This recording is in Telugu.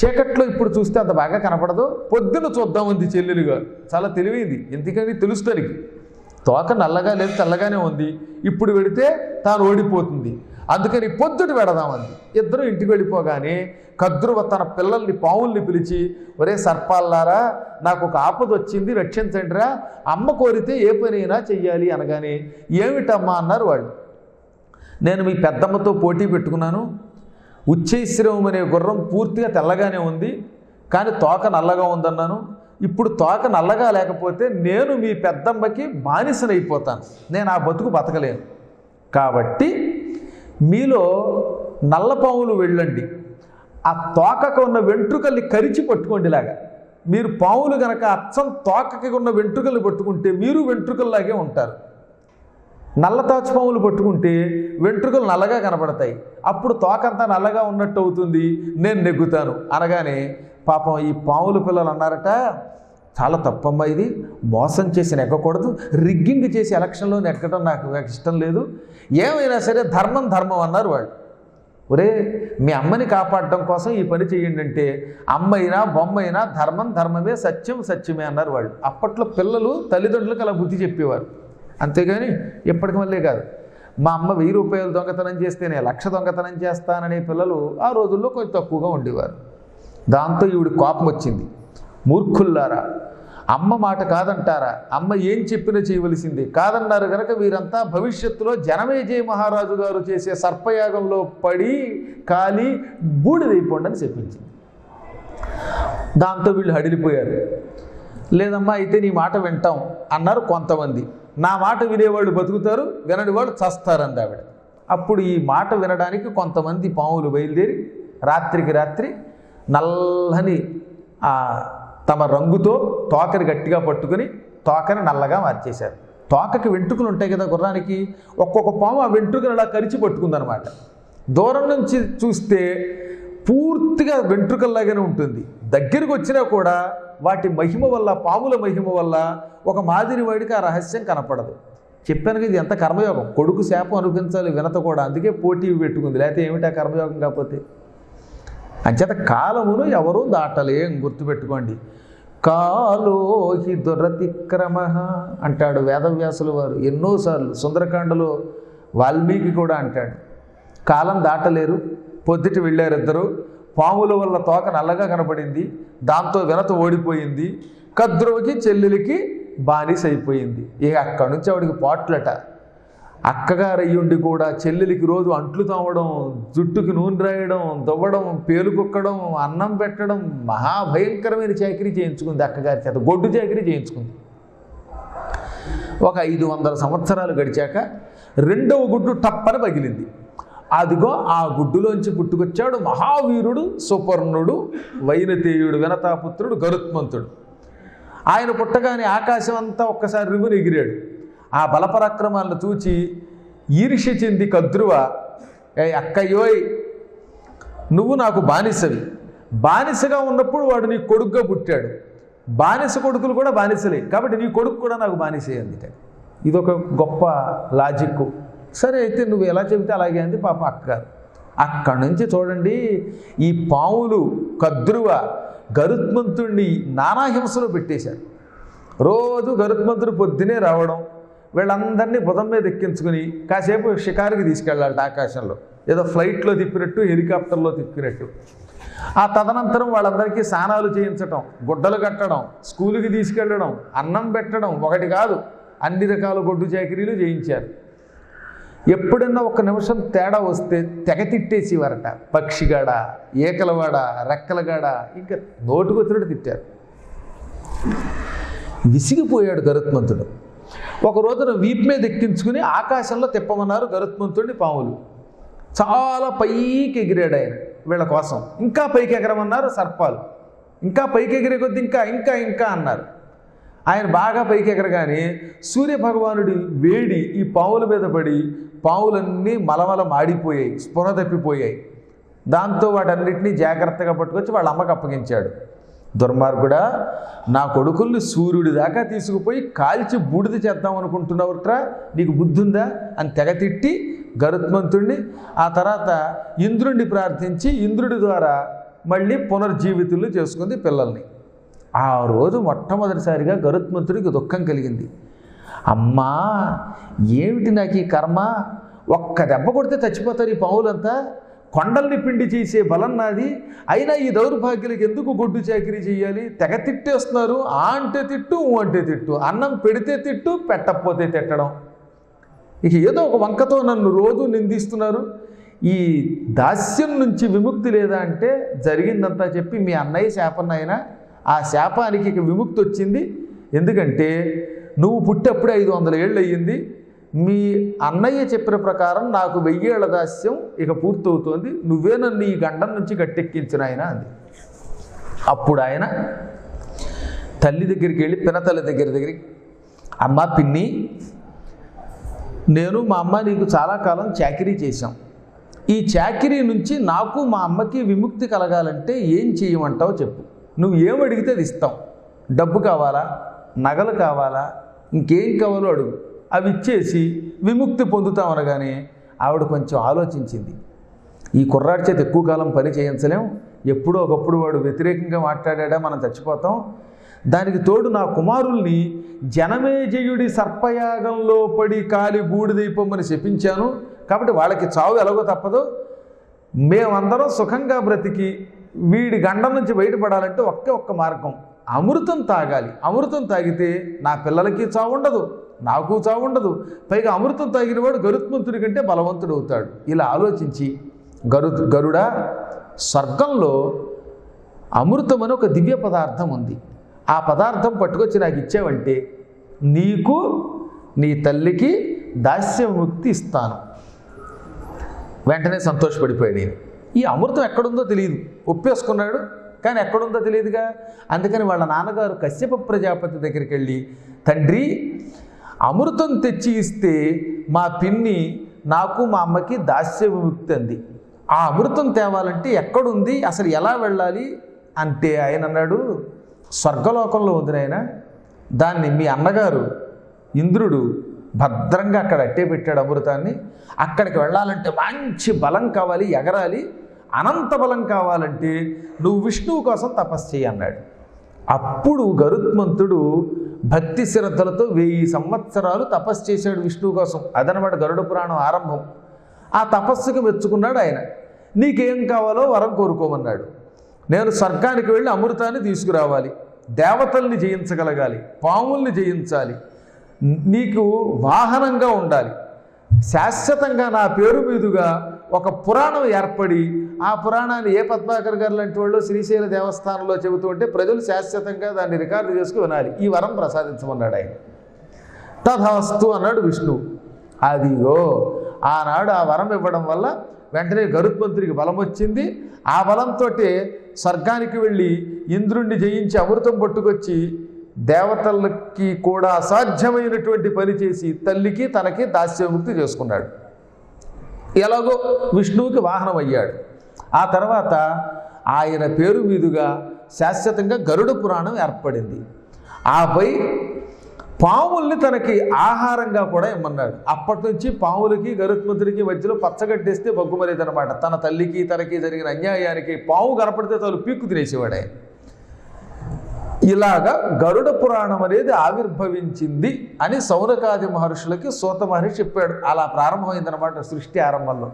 చీకట్లో ఇప్పుడు చూస్తే అంత బాగా కనపడదు, పొద్దున చూద్దామంది చెల్లెలుగా. చాలా తెలివైంది, ఎందుకని తెలుస్తుంది. తోక నల్లగా లేదు, తెల్లగానే ఉంది. ఇప్పుడు వెడితే తాను ఓడిపోతుంది, అందుకని పొద్దుట వెడదామంది. ఇద్దరు ఇంటికి వెళ్ళిపోగానే కద్రువ తన పిల్లల్ని పావుల్ని పిలిచి, ఒరే సర్పాల్లారా, నాకు ఒక ఆపద వచ్చింది, రక్షించండిరా, అమ్మ కోరితే ఏ పనైనా చెయ్యాలి అనగానే, ఏమిటమ్మా అన్నారు వాళ్ళు. నేను మీ పెద్దమ్మతో పోటీ పెట్టుకున్నాను. ఉచ్చైశ్రవం అనే గుర్రం పూర్తిగా తెల్లగానే ఉంది, కానీ తోక నల్లగా ఉందన్నాను. ఇప్పుడు తోక నల్లగా లేకపోతే నేను మీ పెద్దమ్మకి బానిసనైపోతాను, నేను ఆ బతకలేను. కాబట్టి మీలో నల్లపాములు వెళ్ళండి, ఆ తోకకు ఉన్న వెంట్రుకల్ని కరిచి పట్టుకోండిలాగా. మీరు పాములు గనక అచ్చం తోకకి ఉన్న వెంట్రుకలు పట్టుకుంటే మీరు వెంట్రుకల్లాగే ఉంటారు. నల్ల తాచుపాములు పట్టుకుంటే వెంట్రుకలు నల్లగా కనపడతాయి, అప్పుడు తోకంతా నల్లగా ఉన్నట్టు అవుతుంది, నేను నెగ్గుతాను అనగానే పాపం ఈ పాముల పిల్లలు అన్నారట, చాలా తప్పమ్మా, ఇది మోసం చేసి నెగ్గకూడదు, రిగ్గింగ్ చేసి ఎలక్షన్లో నెగ్గడం నాకు ఇష్టం లేదు, ఏమైనా సరే ధర్మం అన్నారు వాళ్ళు. ఒరే, మీ అమ్మని కాపాడడం కోసం ఈ పని చేయండి అంటే, అమ్మైనా బొమ్మైనా ధర్మమే, సత్యమే అన్నారు వాళ్ళు. అప్పట్లో పిల్లలు తల్లిదండ్రులకు అలా బుద్ధి చెప్పేవారు, అంతేగాని ఎప్పటికి మళ్ళీ కాదు. మా అమ్మ 1000 రూపాయలు దొంగతనం చేస్తే నేను 1,00,000 దొంగతనం చేస్తాననే పిల్లలు ఆ రోజుల్లో కొంచెం తక్కువగా ఉండేవారు. దాంతో ఈవిడి కోపం వచ్చింది. మూర్ఖుల్లారా, అమ్మ మాట కాదంటారా? అమ్మ ఏం చెప్పినా చేయవలసిందే, కాదన్నారు కనుక వీరంతా భవిష్యత్తులో జనమేజయ మహారాజు గారు చేసే సర్పయాగంలో పడి కాలి బూడిదైపోండి అని చెప్పించింది. దాంతో వీళ్ళు హడిలిపోయారు. లేదమ్మా, అయితే నీ మాట వింటాం అన్నారు కొంతమంది. నా మాట వినేవాళ్ళు బతుకుతారు, వినని వాళ్ళు చస్తారంది ఆవిడ. అప్పుడు ఈ మాట వినడానికి కొంతమంది పాములు బయలుదేరి రాత్రికి రాత్రి నల్లని తమ రంగుతో తోకని గట్టిగా పట్టుకుని తోకని నల్లగా మార్చేశారు. తోకకి వెంట్రుకలు ఉంటాయి కదా గుర్రానికి, ఒక్కొక్క పాము ఆ వెంట్రుకను అలా కరిచి పట్టుకుందనమాట. దూరం నుంచి చూస్తే పూర్తిగా వెంట్రుకల్లాగానే ఉంటుంది, దగ్గరికి వచ్చినా కూడా వాటి మహిమ వల్ల, పాముల మహిమ వల్ల ఒక మాదిరి వాడికి ఆ రహస్యం కనపడదు. చెప్పాను కదా, ఇది ఎంత కర్మయోగం. కొడుకు శాపం అనిపించాలి వినత కూడా, అందుకే పోటీ పెట్టుకుంది, లేకపోతే ఏమిటా కర్మయోగం కాకపోతే. అంచేత కాలమును ఎవరూ దాటలేం, గుర్తుపెట్టుకోండి. కాలోహి దురతిక్రమ అంటాడు వేదవ్యాసుల వారు ఎన్నోసార్లు. సుందరకాండలో వాల్మీకి కూడా అంటాడు, కాలం దాటలేరు. పొద్దుట వెళ్ళారు ఇద్దరు, పాముల వల్ల తోక నల్లగా కనపడింది, దాంతో వినత ఓడిపోయింది, కద్రువకి చెల్లెలికి బానిస అయిపోయింది. ఇక అక్కడి నుంచి ఆవిడికి పాట్లట. అక్కగారు అయ్యుండి కూడా చెల్లెలికి రోజు అంట్లు తోమడం, జుట్టుకి నూనె రాయడం, దువ్వడం, పేలు కుక్కడం, అన్నం పెట్టడం, మహాభయంకరమైన చాకరీ చేయించుకుంది అక్కగారి చేత, గొడ్డు చాకరీ చేయించుకుంది. ఒక 500 సంవత్సరాలు గడిచాక 2వ గుడ్డు టప్పని పగిలింది. అదిగో ఆ గుడ్డులోంచి పుట్టుకొచ్చాడు మహావీరుడు సుపర్ణుడు, వైనతేయుడు, వినతాపుత్రుడు, గరుత్మంతుడు. ఆయన పుట్టగానే ఆకాశం అంతా ఒక్కసారి రిగుని ఎగిరాడు. ఆ బలపరాక్రమాలను చూచి ఈర్ష్య చెంది కద్రువ, అక్కయ్యోయ్, నువ్వు నాకు బానిసవి, బానిసగా ఉన్నప్పుడు వాడు నీ కొడుకుగా పుట్టాడు, బానిస కొడుకులు కూడా బానిసలే, కాబట్టి నీ కొడుకు కూడా నాకు బానిసే అందుకే. ఇదొక గొప్ప లాజిక్. సరే అయితే నువ్వు ఎలా చెబితే అలాగే అంది పాప అక్కగారు. అక్కడి నుంచి చూడండి, ఈ పాములు కద్రువ గరుత్మంతుడిని నానా హింసలో పెట్టేశారు. రోజు గరుత్మంతుడు పొద్దునే రావడం, వీళ్ళందరినీ బుధం మీద ఎక్కించుకుని కాసేపు షికారుకి తీసుకెళ్ళాలి ఆకాశంలో, ఏదో ఫ్లైట్లో తిప్పినట్టు, హెలికాప్టర్లో తిప్పినట్టు. ఆ తదనంతరం వాళ్ళందరికీ స్నానాలు చేయించడం, గుడ్డలు కట్టడం, స్కూలుకి తీసుకెళ్ళడం, అన్నం పెట్టడం, ఒకటి కాదు అన్ని రకాల గొడ్డు చాకరీలు చేయించారు. ఎప్పుడన్నా ఒక నిమిషం తేడా వస్తే తెగ తిట్టేసేవారట. పక్షిగాడ, ఏకలవాడ, రెక్కలగాడ, ఇంకా నోటుకొచ్చినట్టు తిట్టారు. విసిగిపోయాడు గరుత్మంతుడు. ఒక రోజున వీపు మీద ఎక్కించుకుని ఆకాశంలో తిప్పమన్నారు గరుత్మంతుడిని పాములు. చాలా పైకి ఎగిరాడు ఆయన వీళ్ళ కోసం. ఇంకా పైకి ఎగరమన్నారు సర్పాలు. ఇంకా పైకి ఎగిరే కొద్ది ఇంకా ఇంకా ఇంకా అన్నారు. ఆయన బాగా పైకి ఎగరగానే సూర్యభగవానుడి వేడి ఈ పావుల మీద పడి పావులన్నీ మలమల మాడిపోయాయి, స్పృహ తప్పిపోయాయి. దాంతో వాటన్నిటినీ జాగ్రత్తగా పట్టుకొచ్చి వాళ్ళ అమ్మకు అప్పగించాడు. దుర్మార్గుడా, నా కొడుకుల్ని సూర్యుడి దాకా తీసుకుపోయి కాల్చి బూడిద చేద్దాం అనుకుంటున్నావుట్రా, నీకు బుద్ధి ఉందా అని తెగ తిట్టి గరుత్మంతుడిని, ఆ తర్వాత ఇంద్రుడిని ప్రార్థించి ఇంద్రుడి ద్వారా మళ్ళీ పునర్జీవితులు చేసుకుంది పిల్లల్ని. ఆ రోజు మొట్టమొదటిసారిగా గరుత్మంతుడికి దుఃఖం కలిగింది. అమ్మా, ఏమిటి నాకు ఈ కర్మ, ఒక్క దెబ్బ కొడితే చచ్చిపోతారు ఈ పావులంతా, కొండల్ని పిండి చేసే బలం నాది, అయినా ఈ దౌర్భాగ్యులకి ఎందుకు గొడ్డు చాకిరీ చేయాలి, తెగ తిట్టేస్తున్నారు, ఆ అంటే తిట్టు, ఊ అంటే తిట్టు, అన్నం పెడితే తిట్టు, పెట్టకపోతే తిట్టడం, ఇక ఏదో ఒక వంకతో నన్ను రోజు నిందిస్తున్నారు, ఈ దాస్యం నుంచి విముక్తి లేదా అంటే జరిగిందంతా చెప్పి మీ అన్నయ్య శాపన్నైనా ఆ శాపానికి ఇక విముక్తి వచ్చింది. ఎందుకంటే నువ్వు పుట్టప్పుడే 500 ఏళ్ళు అయ్యింది, మీ అన్నయ్య చెప్పిన ప్రకారం నాకు 1000 ఏళ్ల దాస్యం ఇక పూర్తవుతోంది, నువ్వే నన్ను ఈ గండం నుంచి గట్టెక్కించిన ఆయన అంది. అప్పుడు ఆయన తల్లి దగ్గరికి వెళ్ళి పినతల్లి దగ్గరికి, అమ్మ పిన్ని, నేను మా అమ్మ నీకు చాలా కాలం చాకిరీ చేశాం, ఈ చాకిరీ నుంచి నాకు మా అమ్మకి విముక్తి కలగాలంటే ఏం చేయమంటావు చెప్పు, నువ్వు ఏమడిగితే అది ఇస్తాం, డబ్బు కావాలా, నగలు కావాలా, ఇంకేం కావాలో అడుగు, అవి ఇచ్చేసి విముక్తి పొందుతాం అనగానే ఆవిడ కొంచెం ఆలోచించింది. ఈ కుర్రాడి చేత ఎక్కువ కాలం పని చేయించలేం, ఎప్పుడో ఒకప్పుడు వాడు వ్యతిరేకంగా మాట్లాడా మనం చచ్చిపోతాం, దానికి తోడు నా కుమారుల్ని జనమేజయుడి సర్పయాగంలో పడి కాలి బూడిదైపోమని శపించాను, కాబట్టి వాళ్ళకి చావు ఎలాగో తప్పదు, మేమందరం సుఖంగా బ్రతికి వీడి గండం నుంచి బయటపడాలంటే ఒక్క మార్గం, అమృతం తాగాలి, అమృతం తాగితే నా పిల్లలకి చావు ఉండదు, నాకు చావు ఉండదు, పైగా అమృతం తాగిన వాడు గరుత్మంతుడి కంటే బలవంతుడు అవుతాడు. ఇలా ఆలోచించి గరుడా, స్వర్గంలో అమృతం అని ఒక దివ్య పదార్థం ఉంది, ఆ పదార్థం పట్టుకొచ్చి నాకు ఇచ్చావంటే నీకు నీ తల్లికి దాస్యముక్తి ఇస్తాను. వెంటనే సంతోషపడిపోయాడు నేను. ఈ అమృతం ఎక్కడుందో తెలియదు, ఒప్పేసుకున్నాడు, కానీ ఎక్కడుందో తెలియదుగా. అందుకని వాళ్ళ నాన్నగారు కశ్యప ప్రజాపతి దగ్గరికి వెళ్ళి, తండ్రి అమృతం తెచ్చి ఇస్తే మా పిన్ని నాకు మా అమ్మకి దాస్య విముక్తి అంది, ఆ అమృతం తేవాలంటే ఎక్కడుంది, అసలు ఎలా వెళ్ళాలి అంటే ఆయన అన్నాడు, స్వర్గలోకంలో ఉంది నాయన, దాన్ని మీ అన్నగారు ఇంద్రుడు భద్రంగా అక్కడ అట్టే పెట్టాడు అమృతాన్ని, అక్కడికి వెళ్ళాలంటే మంచి బలం కావాలి, ఎగరాలి, అనంత బలం కావాలంటే నువ్వు విష్ణువు కోసం తపస్సు చేయి అన్నాడు. అప్పుడు గరుత్మంతుడు భక్తి శ్రద్ధలతో 1000 సంవత్సరాలు తపస్సు చేశాడు విష్ణువు కోసం. అదనమాట గరుడ పురాణం ఆరంభం. ఆ తపస్సుకి మెచ్చుకున్నాడు ఆయన. నీకేం కావాలో వరం కోరుకోమన్నాడు. నేను స్వర్గానికి వెళ్ళి అమృతాన్ని తీసుకురావాలి, దేవతల్ని జయించగలగాలి, పాముల్ని జయించాలి, నీకు వాహనంగా ఉండాలి, శాశ్వతంగా నా పేరు మీదుగా ఒక పురాణం ఏర్పడి, ఆ పురాణాన్ని ఏ పద్మాకర్ గారు లాంటి వాళ్ళు శ్రీశైల దేవస్థానంలో చెబుతూ ఉంటే ప్రజలు శాశ్వతంగా దాన్ని రికార్డు చేసుకుని వినాలి, ఈ వరం ప్రసాదించమన్నాడు ఆయన. తథాస్తు అన్నాడు విష్ణువు. అదిగో ఆనాడు ఆ వరం ఇవ్వడం వల్ల వెంటనే గరుత్మంతుడికి బలం వచ్చింది. ఆ బలంతో స్వర్గానికి వెళ్ళి ఇంద్రుణ్ణి జయించి అమృతం పట్టుకొచ్చి దేవతలకి కూడా అసాధ్యమైనటువంటి పని చేసి తల్లికి తనకి దాస్యముక్తి చేసుకున్నాడు. ఎలాగో విష్ణువుకి వాహనం అయ్యాడు. ఆ తర్వాత ఆయన పేరు మీదుగా శాశ్వతంగా గరుడ పురాణం ఏర్పడింది. ఆపై పాముల్ని తనకి ఆహారంగా కూడా ఇమ్మన్నాడు. అప్పటి నుంచి పాములకి గరుత్మంతుడికి మధ్యలో పచ్చగడ్డేస్తే బొగ్గుమరేదనమాట. తన తల్లికి తనకి జరిగిన అన్యాయానికి పాము కనపడితే తను పీక్కు తినేసేవాడు ఆయన. ఇలాగా గరుడ పురాణం అనేది ఆవిర్భవించింది అని సౌనకాది మహర్షులకి సూత మహర్షి చెప్పాడు. అలా ప్రారంభమైందనమాట సృష్టి ఆరంభంలో.